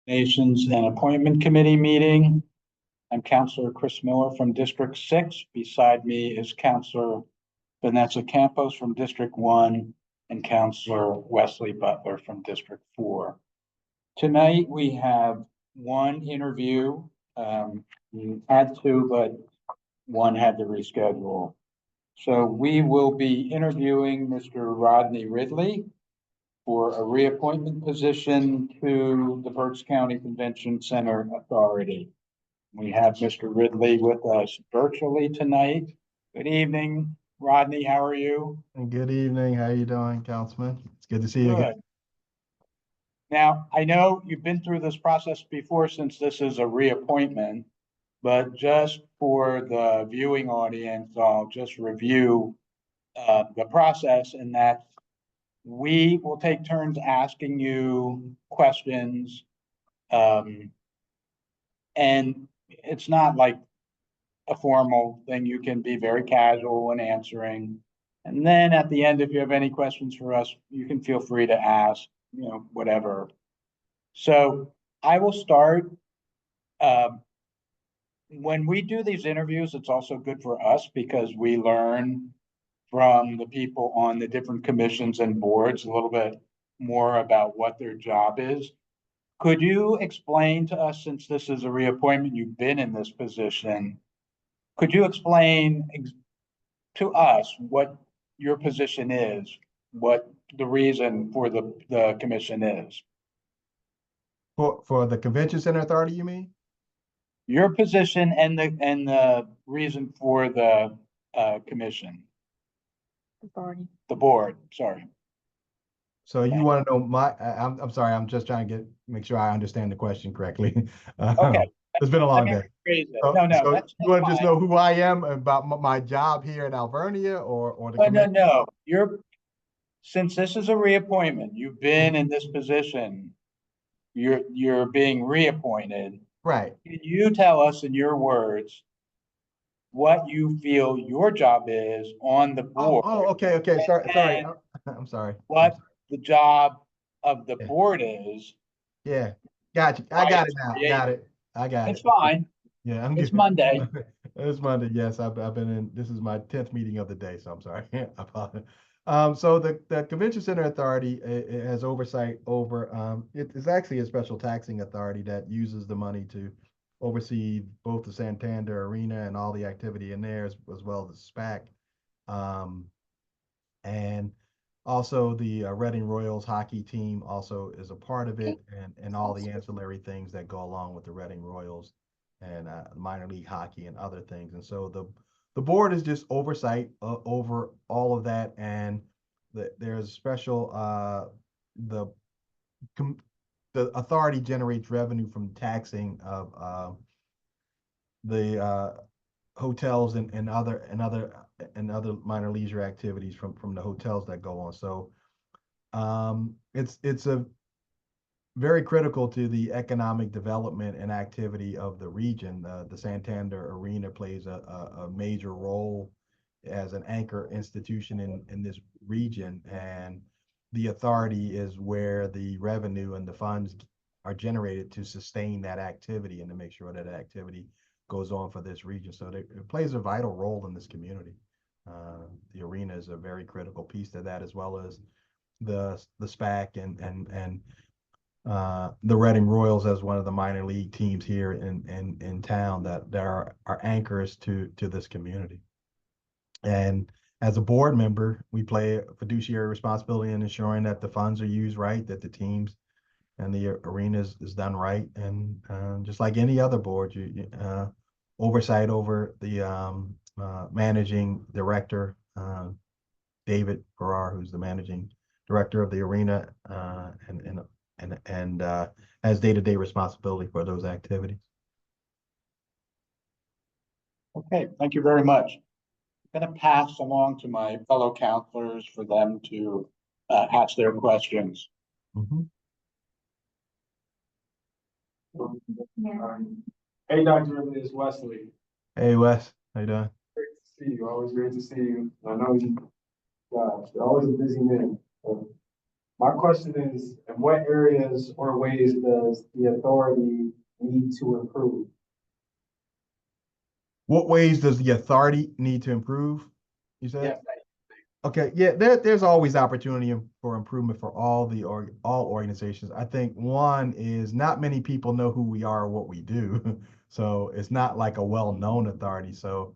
Nations and Appointment Committee meeting. I'm Counselor Chris Miller from District 6. Beside me is Counselor Vanessa Campos from District 1 and Counselor Wesley Butler from District 4. Tonight we have one interview. We had two, but one had to reschedule. So we will be interviewing Mr. Rodney Ridley for a reappointment position to the Berks County Convention Center Authority. We have Mr. Ridley with us virtually tonight. Good evening, Rodney. How are you? Good evening. How are you doing, Councilman? It's good to see you again. Now, I know you've been through this process before since this is a reappointment, but just for the viewing audience, I'll just review the process, and that we will take turns asking you questions. And it's not like a formal thing. You can be very casual in answering. And then at the end, if you have any questions for us, you can feel free to ask, whatever. So I will start. When we do these interviews, it's also good for us because we learn from the people on the different commissions and boards a little bit more about what their job is. Could you explain to us, since this is a reappointment, you've been in this position, could you explain to us what your position is, what the reason for the commission is? For the Convention Center Authority, you mean? Your position and the reason for the commission. Authority. The board, sorry. So you want to know I'm sorry, I'm just trying to make sure I understand the question correctly. Okay. It's been a long day. No, so that's you want to just know who I am about my job here in Alvernia or the commission? No. Since this is a reappointment, you've been in this position, you're being reappointed. Right. Can you tell us in your words what you feel your job is on the board? Okay. Sorry. I'm sorry. What the job of the board is? Yeah. Gotcha. I got it now. Got it. I got it. It's fine. Yeah, it's good. Monday. It's Monday. Yes, I've been in. This is my 10th meeting of the day, so I'm sorry. I apologize. So the Convention Center Authority has oversight over. It is actually a special taxing authority that uses the money to oversee both the Santander Arena and all the activity in there, as well as the SPAC, and also the Reading Royals hockey team also is a part of it, and all the ancillary things that go along with the Reading Royals and minor league hockey and other things. And so the board is just oversight over all of that, and there's special the authority generates revenue from taxing of the hotels and other minor leisure activities from the hotels that go on. So it's a very critical to the economic development and activity of the region. The Santander Arena plays a major role as an anchor institution in this region, and the authority is where the revenue and the funds are generated to sustain that activity and to make sure that activity goes on for this region. So it plays a vital role in this community. The arena is a very critical piece to that, as well as the SPAC and the Reading Royals as one of the minor league teams here in town that are anchors to this community. And as a board member, we play a fiduciary responsibility in ensuring that the funds are used right, that the teams and the arena is done right. And just like any other board, you oversight over the managing director, David Farrar, who's the managing director of the arena, and has day-to-day responsibility for those activities. Okay, thank you very much. I'm going to pass along to my fellow counselors for them to ask their questions. Mm-hmm. Hey, Dr. Ridley, it's Wesley. Hey, Wes. How you doing? Great to see you. Always great to see you. I know you're always a busy man. My question is, in what areas or ways does the authority need to improve? What ways does the authority need to improve? You said? Okay, yeah, there's always opportunity for improvement for all organizations. I think one is not many people know who we are or what we do. So it's not like a well-known authority. So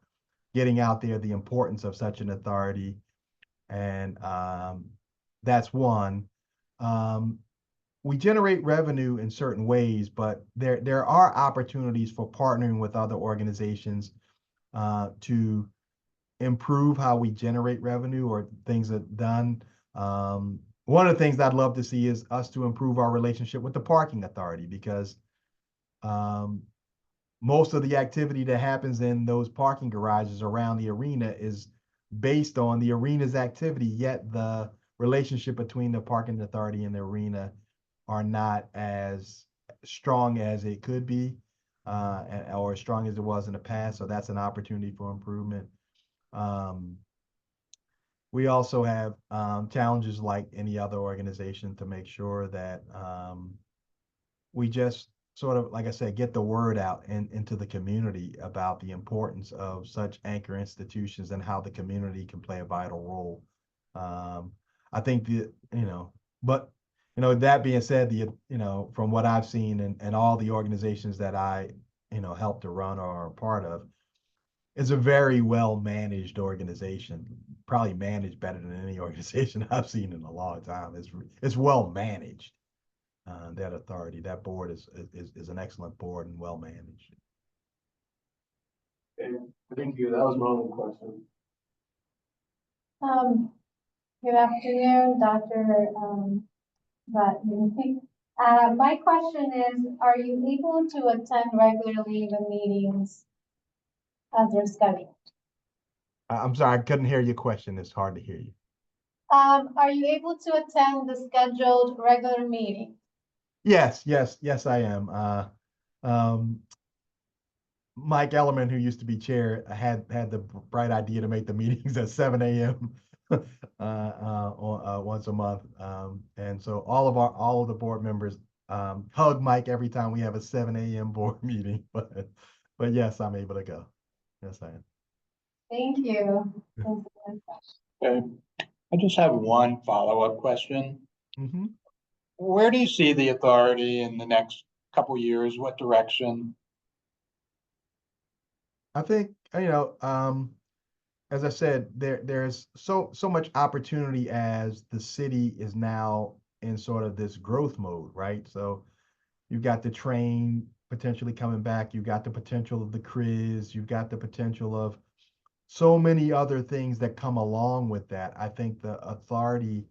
getting out there the importance of such an authority, and that's one. We generate revenue in certain ways, but there are opportunities for partnering with other organizations to improve how we generate revenue or things that done. One of the things that I'd love to see is us to improve our relationship with the parking authority, because most of the activity that happens in those parking garages around the arena is based on the arena's activity, yet the relationship between the parking authority and the arena are not as strong as it could be, or as strong as it was in the past. So that's an opportunity for improvement. We also have challenges like any other organization to make sure that we just sort of, like I said, get the word out into the community about the importance of such anchor institutions and how the community can play a vital role. I think but that being said, from what I've seen and all the organizations that I, help to run or are a part of, it's a very well managed organization, probably managed better than any organization I've seen in a long time. It's well managed. That authority, that board is an excellent board and well managed. Thank you. That was my only question. Good afternoon, Dr. Button. My question is, are you able to attend regularly the meetings as they're scheduled? I'm sorry, I couldn't hear your question. It's hard to hear you. Are you able to attend the scheduled regular meeting? Yes, I am. Mike Ellerman, who used to be chair, had the bright idea to make the meetings at 7 a.m. Once a month. And so all of the board members hug Mike every time we have a 7 a.m. board meeting. But yes, I'm able to go. Yes, I am. Thank you. Okay, I just have one follow-up question. Mm-hmm. Where do you see the authority in the next couple years? What direction? I think, as I said, there's so much opportunity as the city is now in sort of this growth mode, right? So you've got the train potentially coming back, you've got the potential of the CRIS, you've got the potential of so many other things that come along with that. I think the authority,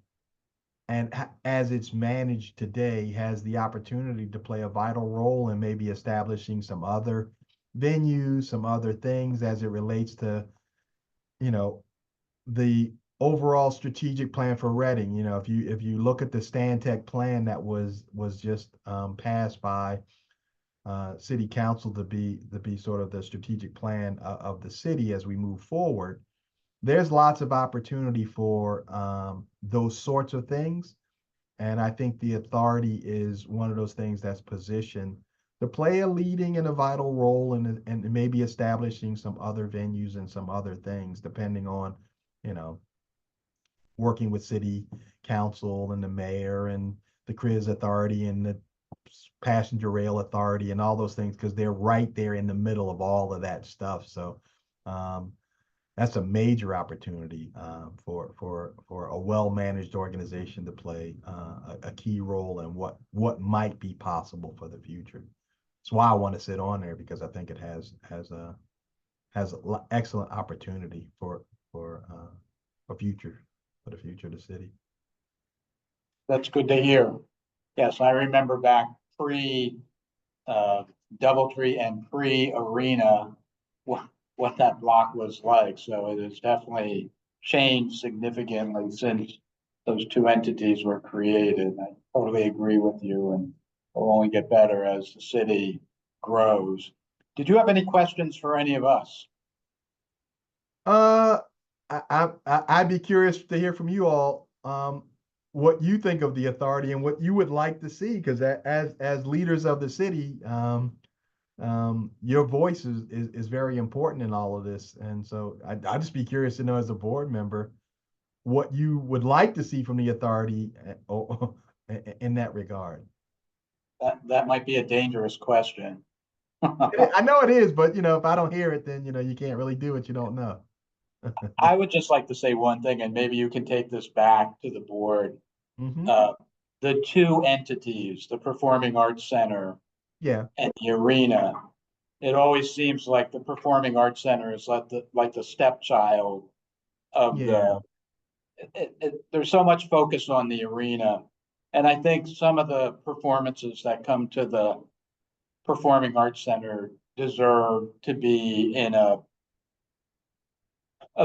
and as it's managed today, has the opportunity to play a vital role in maybe establishing some other venues, some other things as it relates to, the overall strategic plan for Reading. If you look at the Stantec plan that was just passed by city council to be sort of the strategic plan of the city as we move forward, there's lots of opportunity for those sorts of things. And I think the authority is one of those things that's positioned to play a leading and a vital role and maybe establishing some other venues and some other things, depending on, working with city council and the mayor and the CRIS authority and the passenger rail authority and all those things, because they're right there in the middle of all of that stuff. So that's a major opportunity for a well-managed organization to play a key role in what might be possible for the future. That's why I want to sit on there, because I think it has excellent opportunity for the future of the city. That's good to hear. Yes, I remember back pre Doubletree and pre-Arena, what that block was like. So it has definitely changed significantly since those two entities were created. I totally agree with you, and will only get better as the city grows. Did you have any questions for any of us? I'd be curious to hear from you all. what you think of the authority and what you would like to see, because as leaders of the city, your voice is very important in all of this. And so I'd just be curious to know, as a board member, what you would like to see from the authority in that regard. That might be a dangerous question. I know it is, but if I don't hear it, then you can't really do what you don't know. I would just like to say one thing, and maybe you can take this back to the board. Mhm. The two entities, the Performing Arts Center Yeah, and the arena, it always seems like the Performing Arts Center is like the stepchild of yeah, there's so much focus on the arena. And I think some of the performances that come to the Performing Arts Center deserve to be in a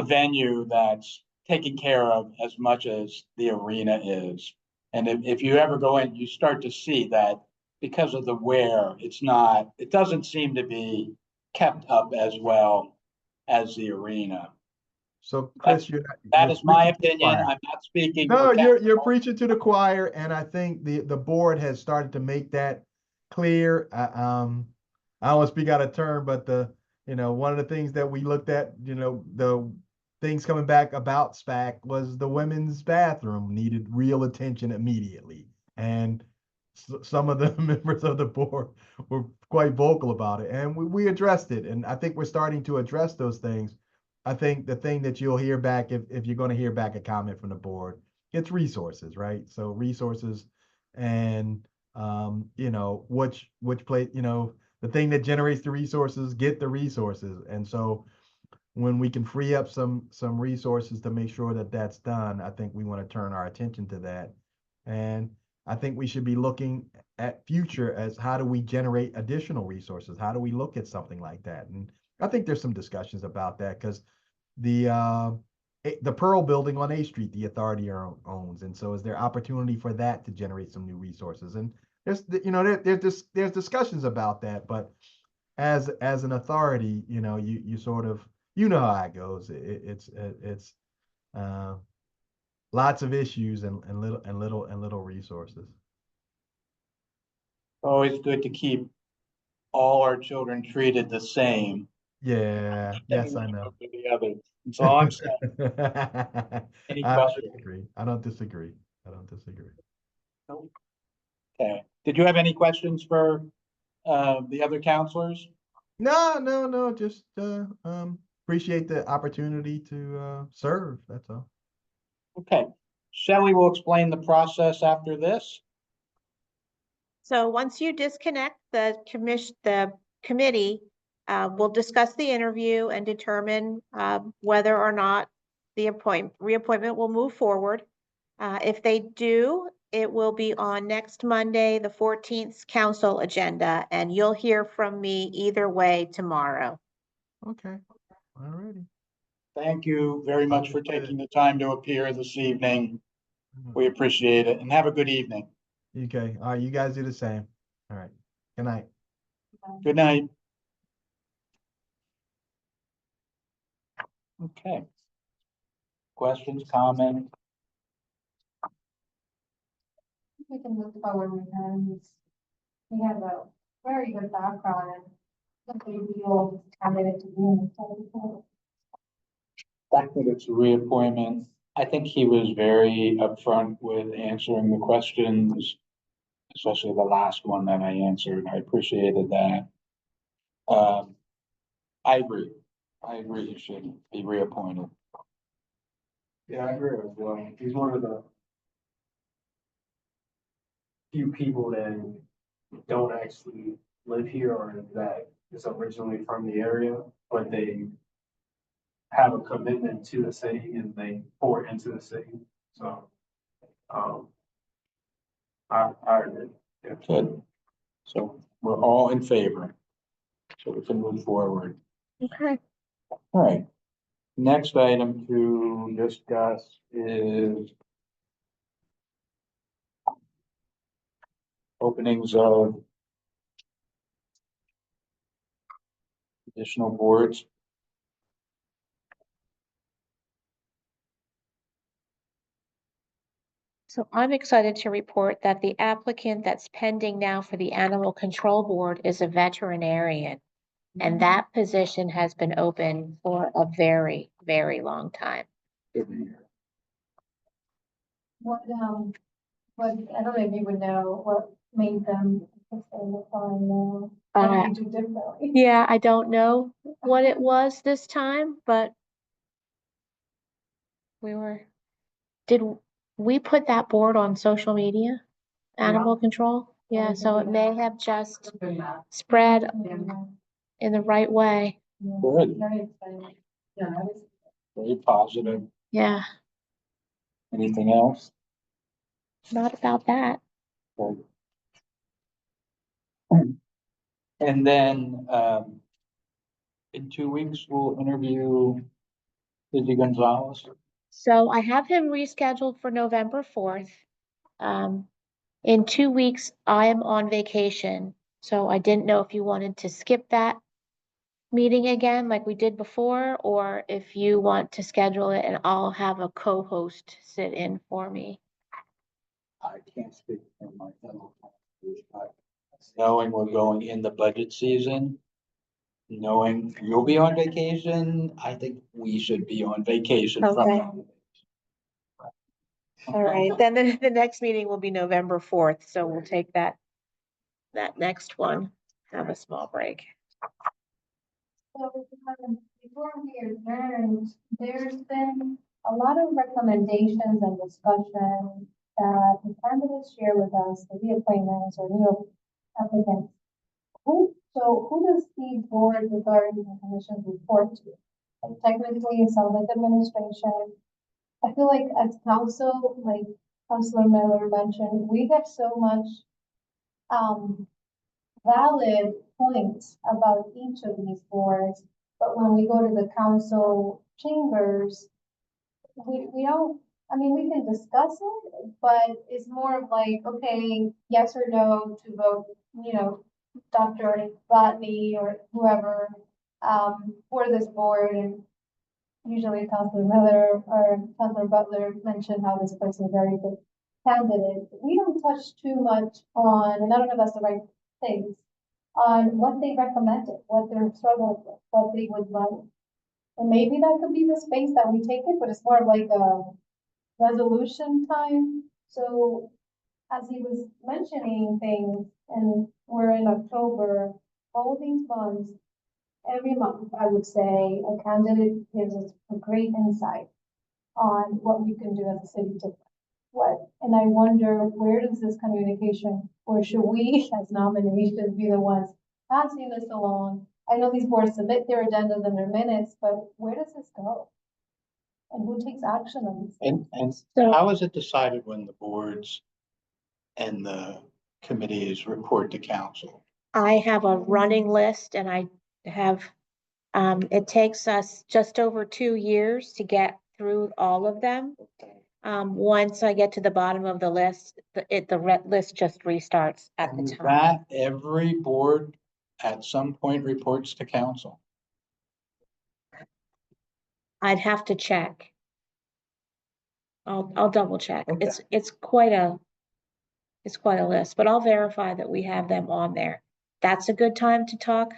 venue that's taken care of as much as the arena is. And if you ever go in, you start to see that because of the wear, it doesn't seem to be kept up as well as the arena. so Chris, you're That is my preaching to the opinion. choir. I'm not speaking No, for you're preaching to the choir, and I think the board has started to make that clear. I don't want to speak out of turn, but one of the things that we looked at, the things coming back about SPAC was the women's bathroom needed real attention immediately, and some of the members of the board were quite vocal about it, and we addressed it, and I think we're starting to address those things. I think the thing that you'll hear back, if you're going to hear back a comment from the board, it's resources, right? So resources, and which place, the thing that generates the resources, get the resources. And so when we can free up some resources to make sure that that's done, I think we want to turn our attention to that. And I think we should be looking at future as how do we generate additional resources? How do we look at something like that? And I think there's some discussions about that, because the Pearl Building on A Street, the authority owns, and so is there opportunity for that to generate some new resources? And there's discussions about that, but as an authority, you sort of how it goes. It's lots of issues and little resources. always good to keep all our children treated the same. Yeah, yes, I know. For the others. That's all I'm saying. Any I don't questions? disagree. I don't disagree. I don't disagree. Okay. Did you have any questions for the other counselors? No. Just appreciate the opportunity to serve. That's all. Okay. Shelley will explain the process after this. So once you disconnect the committee, will discuss the interview and determine whether or not the reappointment will move forward. If they do, it will be on next Monday, the 14th council agenda, and you'll hear from me either way tomorrow. Okay. All righty. Thank you very much for Understood. taking the time to appear this evening. We appreciate it, and have a good evening. Okay. All right. You guys do the same. All right. Good night. Good night. Okay. Questions, comments? We can move forward with him. He has a very good background and something real candidate to be in the Back to its reappointment, I think he was very upfront with answering the questions, especially the last one that I answered. I appreciated that. I agree. He should be reappointed. Yeah, I agree with you. He's one of the few people that don't actually live here or that is originally from the area, but they have a commitment to the city and they pour into the city. So, I agree. Yeah. Good. So we're all in favor. So we can move forward. Okay. All right. Next item to discuss is openings of additional boards. So I'm excited to report that the applicant that's pending now for the Animal Control Board is a veterinarian. And that position has been open for a very, very long time. What, I don't know if you would know what made them applying now. What did you do differently? Yeah, I don't know what it was this time, but did we put that board on social media? Animal control? Yeah, so it may have just spread in the right way. Good. Very exciting. Yeah, I was. Very positive. Yeah, Anything else? not about that. Good. And then, in 2 weeks, we'll interview Izzy Gonzalez. So I have him rescheduled for November 4th. In 2 weeks, I am on vacation, so I didn't know if you wanted to skip that meeting again like we did before, or if you want to schedule it and I'll have a co-host sit in for me. I can't speak for my fellow councilors, but knowing we're going in the budget season, knowing you'll be on vacation, I think we should be on vacation from Okay. now. All right, then the next meeting will be November 4th, so we'll take that next one, have a small break. So, before we adjourn, there's been a lot of recommendations and discussion that the candidates share with us, the reappointments or new applicants. Who does the board, authorities, and commissions report to? Like, technically, it sounds like administration. I feel like as council, like Councilor Miller mentioned, we get so much, valid points about each of these boards, but when we go to the council chambers, we don't, I mean, we can discuss it, but it's more of like, okay, yes or no to vote, Dr. Botany or whoever, for this board, and usually Councilor Miller or Councilor Butler mentioned how this person is a very good candidate. We don't touch too much on, and I don't know if that's the right things, on what they recommended, what they're struggling with, what they would like. And maybe that could be the space that we take it, but it's more of like a resolution time. So as he was mentioning things, and we're in October, all these months, every month, I would say, a candidate gives us a great insight on what we can do as a city to what. And I wonder, where does this communication, or should we as nominations be the ones passing this along? I know these boards submit their agendas and their minutes, but where does this go? And who takes action on these things? And So- how is it decided when the boards and the committees report to council? I have a running list and I have, it takes us just over 2 years to get through all of them. Once I get to the bottom of the list, the list just restarts at the And time. that every board at some point reports to council. I'd have to check. I'll double check. Okay. It's quite a list, but I'll verify that we have them on there. That's a good time to talk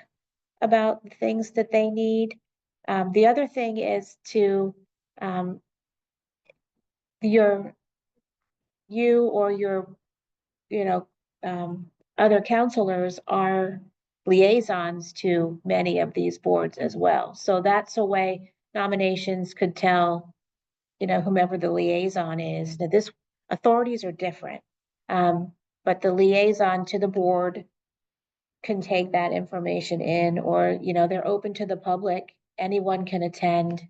about the things that they need. The other thing is to, you or your, other counselors are liaisons to many of these boards as well. So that's a way nominations could tell, whomever the liaison is, that this, authorities are different. But the liaison to the board can take that information in, or, they're open to the public. Anyone can attend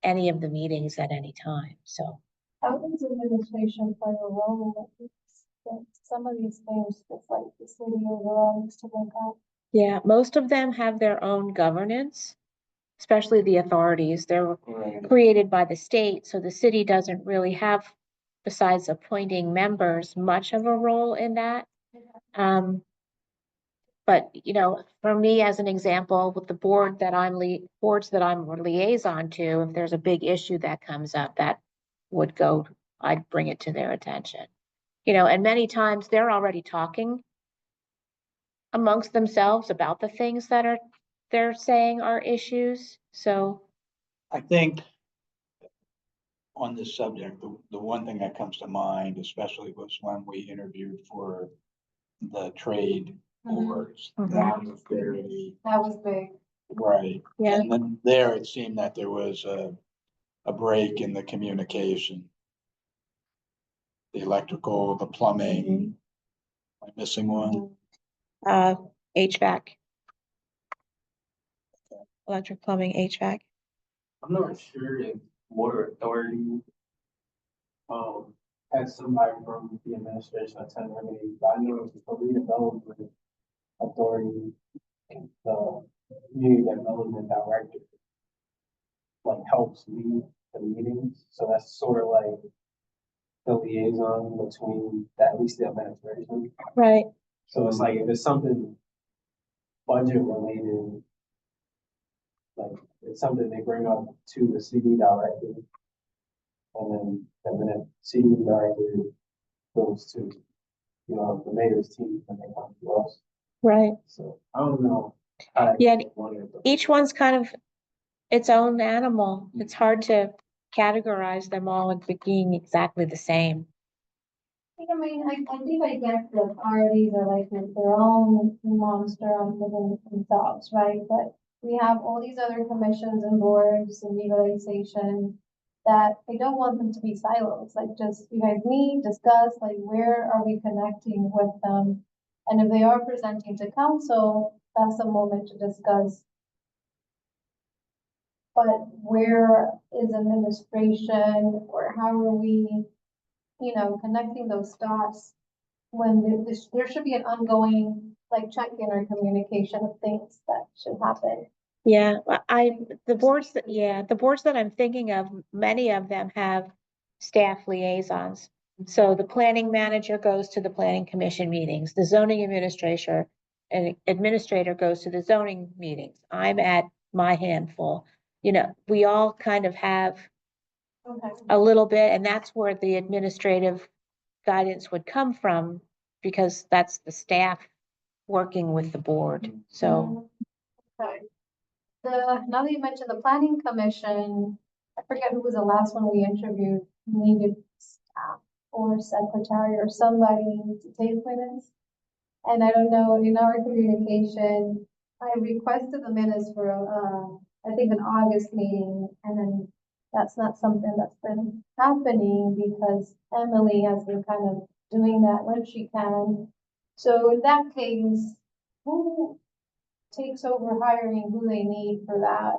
any of the meetings at any time, so. How does administration play a role in this? That some of these things, it's like the city overall needs to look at? Yeah, most of them have their own governance, especially the authorities. They're created by the state, so the city doesn't really have, besides appointing members, much of a role in that. But, for me, as an example, with the boards that I'm a liaison to, if there's a big issue that comes up, that would go I'd bring it to their attention. You know, and many times they're already talking amongst themselves about the things that they're saying are issues, so. I think on this subject, the one thing that comes to mind, especially was when we interviewed for the trade boards. Mhm. That was very, That was big. right. Yeah. And then there, it seemed that there was a break in the communication. The electrical, the plumbing. Am I missing one? HVAC. Electric, plumbing, HVAC. I'm not sure if water authority, has somebody from the administration attend their meetings, but I know it's the redevelopment authority, the community development director, like helps lead the meetings, so that's sort of like the liaison between at least the administration. Right. So it's like, if it's something budget related, like, it's something they bring up to the CD director. And then the CD director goes to, the mayor's team and they come to us. Right. So I don't know. how Yeah, that one is. each one's kind of its own animal. It's hard to categorize them all as being exactly the same. I mean, I think I get the authorities are like their own monster within themselves, right? But we have all these other commissions and boards and legalization that I don't want them to be silos, like just, you guys meet, discuss, like where are we connecting with them? And if they are presenting to council, that's a moment to discuss. But where is administration or how are we, connecting those dots? When there should be an ongoing, like, check-in or communication of things that should happen. Yeah, the boards that I'm thinking of, many of them have staff liaisons. So the planning manager goes to the planning commission meetings, the zoning administrator goes to the zoning meetings. I'm at my handful. You know, we all kind of have Okay. a little bit, and that's where the administrative guidance would come from, because that's the staff working with the board, so. Okay. Now that you mentioned the planning commission, I forget who was the last one we interviewed, needed staff or secretary or somebody to take minutes. And I don't know, in our communication, I requested the minutes for, I think an August meeting, and then that's not something that's been happening because Emily has been kind of doing that when she can. So in that case, who takes over hiring who they need for that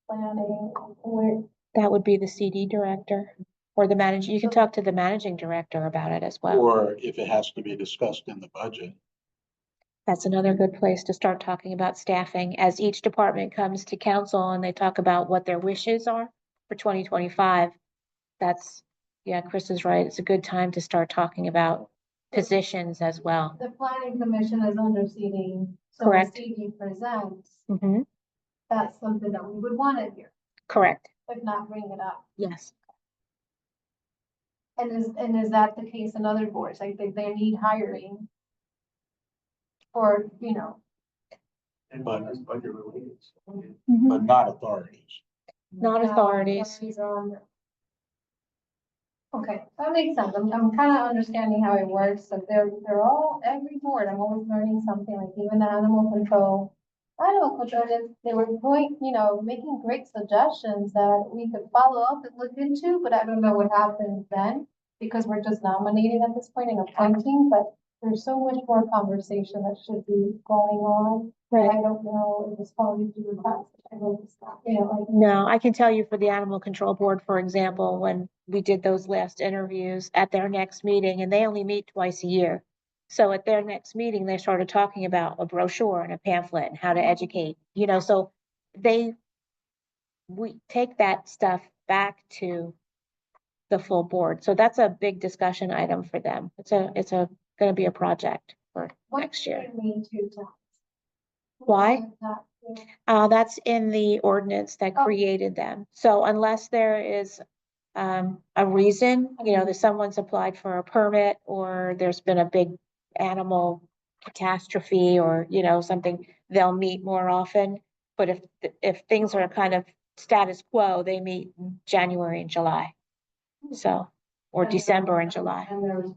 planning? Where, That would be the CD director or the manager. You can talk to the managing director about it as well. Or if it has to be discussed in the budget. That's another good place to start talking about staffing as each department comes to council and they talk about what their wishes are for 2025. Yeah, Chris is right. It's a good time to start talking about positions as well. the planning commission is under CD, so when Correct. CD presents, Mhm. that's something that we would want to hear, Correct. if not bring it up. Yes. And is that the case in other boards? Like they need hiring? Or, And But- it's budget related. But not authorities. Not authorities. are on there. Okay, that makes sense. I'm kind of understanding how it works. So they're all, every board, I'm always learning something, like even the animal control. Animal control, they were making great suggestions that we could follow up and look into, but I don't know what happens then. Because we're just nominating at this point and appointing, but there's so much more conversation that should be going on. Right. I don't know if it's probably to request, I hope it's not, like. No, I can tell you for the animal control board, for example, when we did those last interviews at their next meeting, and they only meet twice a year. So at their next meeting, they started talking about a brochure and a pamphlet and how to educate, so we take that stuff back to the full board. So that's a big discussion item for them. It's gonna be a project for next year. What do you mean to? Why? That's in the ordinance that Oh. created them. So unless there is a reason, that someone's applied for a permit or there's been a big animal catastrophe or, something, they'll meet more often. But if things are kind of status quo, they meet in January and July. So, or December and July, And there's,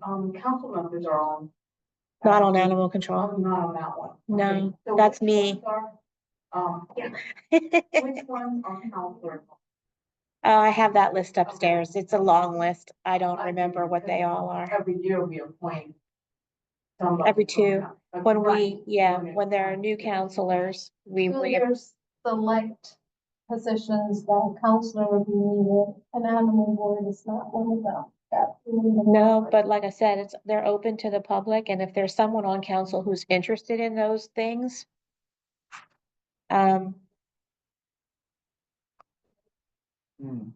council members are on. not on animal control. Not on that one. No, Okay. So that's which me. ones are, which ones are counselor? I have that list upstairs. It's a long list. I don't remember what they all are. Every year we appoint. somebody Every from two. that. When Right. when there are new counselors, we So there's select positions that a counselor would be needed, an animal board is not one of them. That we need a No, member. but like I said, they're open to the public, and if there's someone on council who's interested in those things,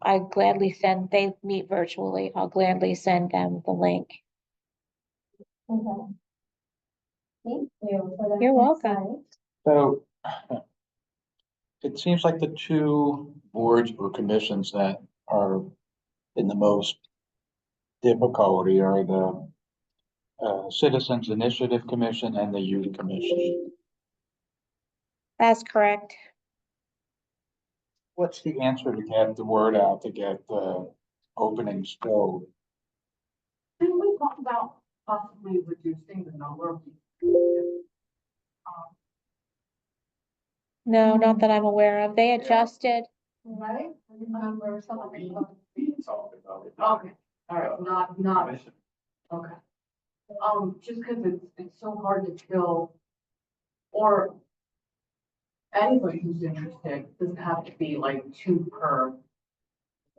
I gladly they meet virtually, I'll gladly send them the link. Okay. Thank you for that. You're welcome. insight. So it seems like the two boards or commissions that are in the most difficulty are the Citizens Initiative Commission and the Youth Commission. That's correct. What's the answer to get the word out, to get the openings filled? Didn't we talk about possibly reducing the number of? Um, No, not that I'm aware of. They adjusted. Right? I remember something. We talked about it. Okay, all right, not, okay. Just because it's so hard to fill, or anybody who's interested, doesn't have to be like two per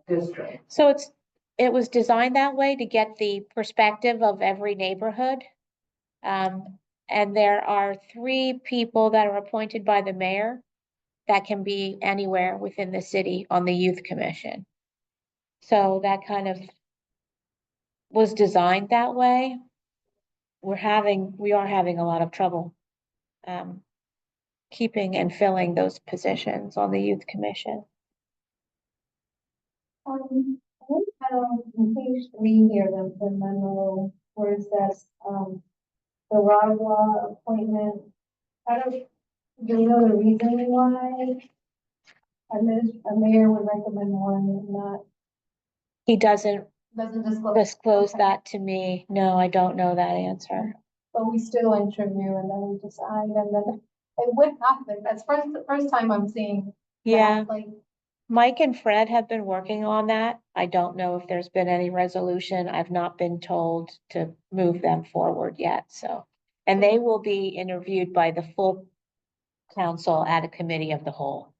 district. So it was designed that way to get the perspective of every neighborhood. And there are 3 people that are appointed by the mayor that can be anywhere within the city on the youth commission. So that kind of was designed that way. We are having a lot of trouble keeping and filling those positions on the youth commission. We have on page 3 here, the memo where it says, the RAWA appointment. Do you know the reason why a mayor would recommend one, not, He doesn't doesn't disclose? disclose Okay. that to me. No, I don't know that answer. But we still interview and then we decide, and then it would happen. That's the first time I'm seeing that, Yeah, like, Mike and Fred have been working on that. I don't know if there's been any resolution. I've not been told to move them forward yet, so. And they will be interviewed by the full council at a committee of the whole.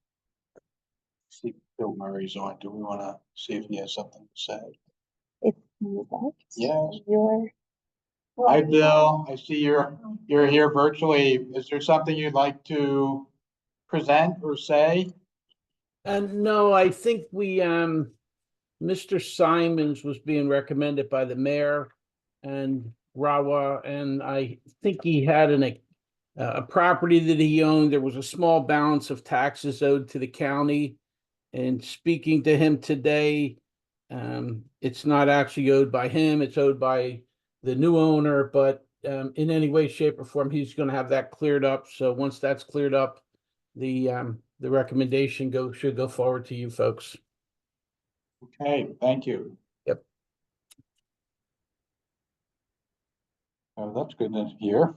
See if Bill Murray's on. Do we want to see if he has something to say? If you like. Yes. Your, Hi, Bill. I see you're here virtually. Is there something you'd like to present or say? And no, I think Mr. Simons was being recommended by the mayor and Rawa, and I think he had a property that he owned. There was a small balance of taxes owed to the county. And speaking to him today, it's not actually owed by him, it's owed by the new owner, but in any way, shape, or form, he's gonna have that cleared up. So once that's cleared up, the recommendation should go forward to you folks. Okay, thank you. Yep. That's good to hear.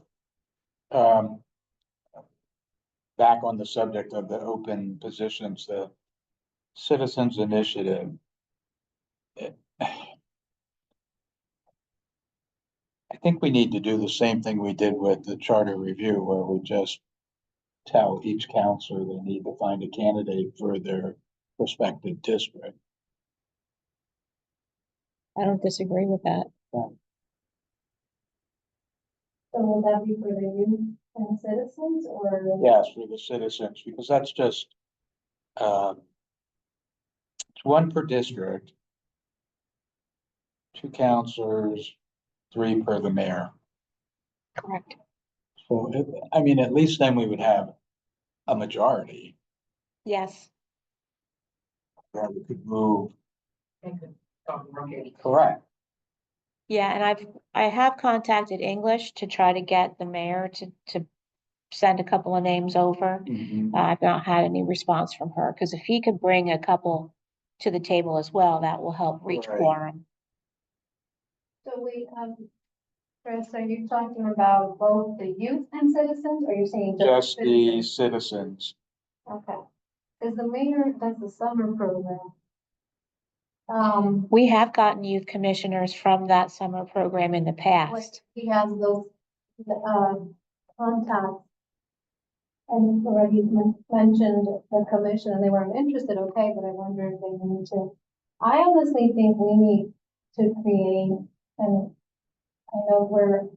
Back on the subject of the open positions, the Citizens Initiative. I think we need to do the same thing we did with the charter review, where we just tell each counselor they need to find a candidate for their respective district. I don't disagree with that. so will that be for the youth and citizens, or? Yes, for the citizens, because that's just, it's one per district, 2 counselors, 3 per the mayor. Correct. So, I mean, at least then we would have a majority Yes. that we could move. Correct. Yeah, and I have contacted English to try to get the mayor to send a couple of names over. Mhm. I've not had any response from her, because if he could bring a couple to the table as well, that will help reach Right. quorum. So Chris, are you talking about both the youth and citizens, or you're saying Just the citizens? citizens. Okay, because the mayor does the summer program. We have gotten youth commissioners from that summer program in the Like, past. he has those, contacts. And already mentioned the commission and they weren't interested, okay, but I wonder if they need to. I honestly think we need to create, and I know we're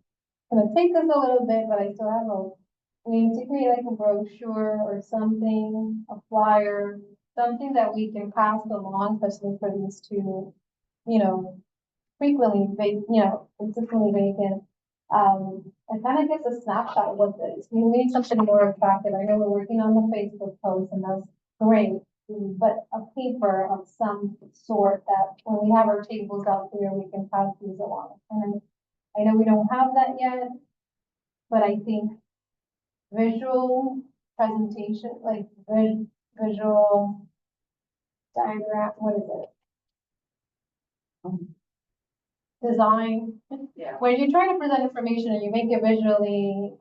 gonna take us a little bit, but I still have hope. We need to create like a brochure or something, a flyer, something that we can pass along, especially for these two, frequently consistently vacant. And kind of gives a snapshot of what this, we need something more attractive. I know we're working on the Facebook post and that's great. But a paper of some sort that when we have our tables out there, we can pass these along. And I know we don't have that yet, but I think visual presentation, like visual diagram, what is it? Design. Yeah. When you're trying to present information and you make it visually,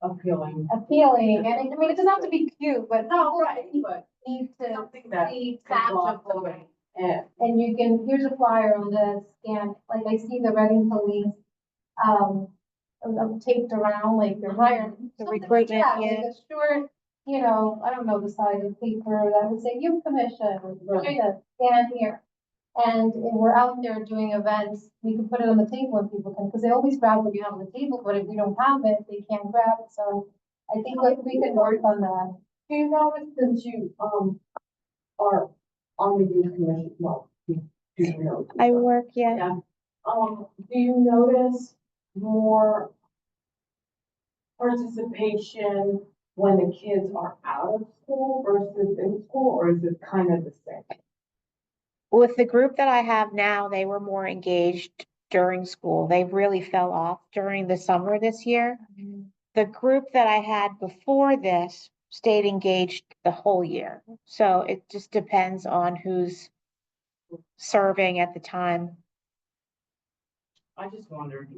Appealing. appealing, and I mean, it doesn't have to be cute, but No, right, but need to something that see can draw tangible. somebody in. And you can, here's a flyer on this, and like I see the Reading Police, taped around, like they're hiring. The something like recruitment, that, like yeah. a short, I don't know the size of paper that would say youth commission, Right. stand here. And if we're out there doing events, we can put it on the table and people can, because they always grab what you have on the table, but if we don't have it, they can't grab it, so I think we can work on that. Do you notice since you, are on the youth commission, well, do you know? I work, yeah. Yeah, do you notice more participation when the kids are out of school versus in school, or is it kind of the same? With the group that I have now, they were more engaged during school. They really fell off during the summer this year. The group that I had before this stayed engaged the whole year. So it just depends on who's serving at the time. I just wondered,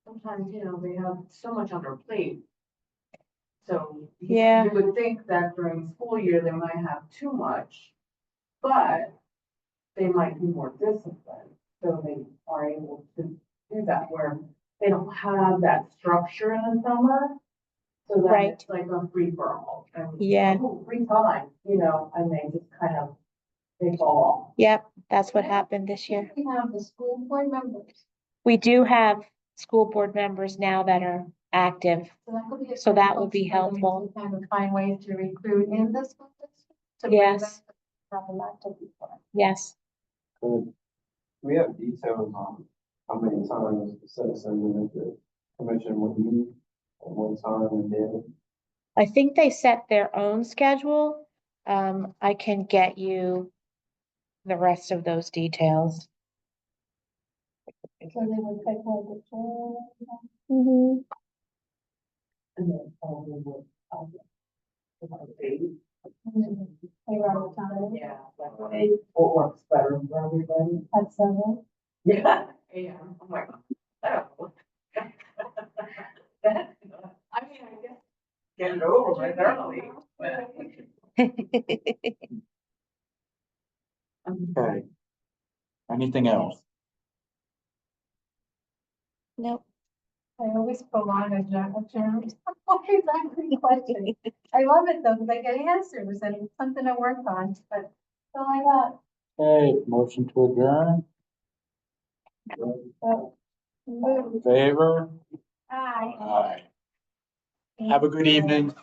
sometimes, they have so much on their plate. So Yeah. you would think that during school year, they might have too much, but they might be more disciplined. So they are able to do that where they don't have that structure in the summer. So then Right. it's like a free for all. And, Yeah. oh, free time, and they just kind of, they fall Yep, that's what happened this year. We have the school board members, We do have school board members now that are active. so that could be. a So good that would be approach for them helpful. to kind of find ways to recruit in the school district. To bring Yes. them, have them active before. Yes. Could we have details on how many times the citizen and the commission would meet at one time and then? I think they set their own schedule. I can get you the rest of those details. So they would take like the tour. Mhm. and then probably would, baby. They were out of time. Yeah, like, what works better for everybody? At 7. Yeah. Yeah, oh my God. Oh. I mean, I guess. Get it over with early. Okay. Anything else? Nope. I always prolong a journey. Always asking questions. I love it though, because I get answers and it's something to work on, but that's all I got. Okay, motion to adjourn. So, All in favor? Aye. Aye. Have a good evening.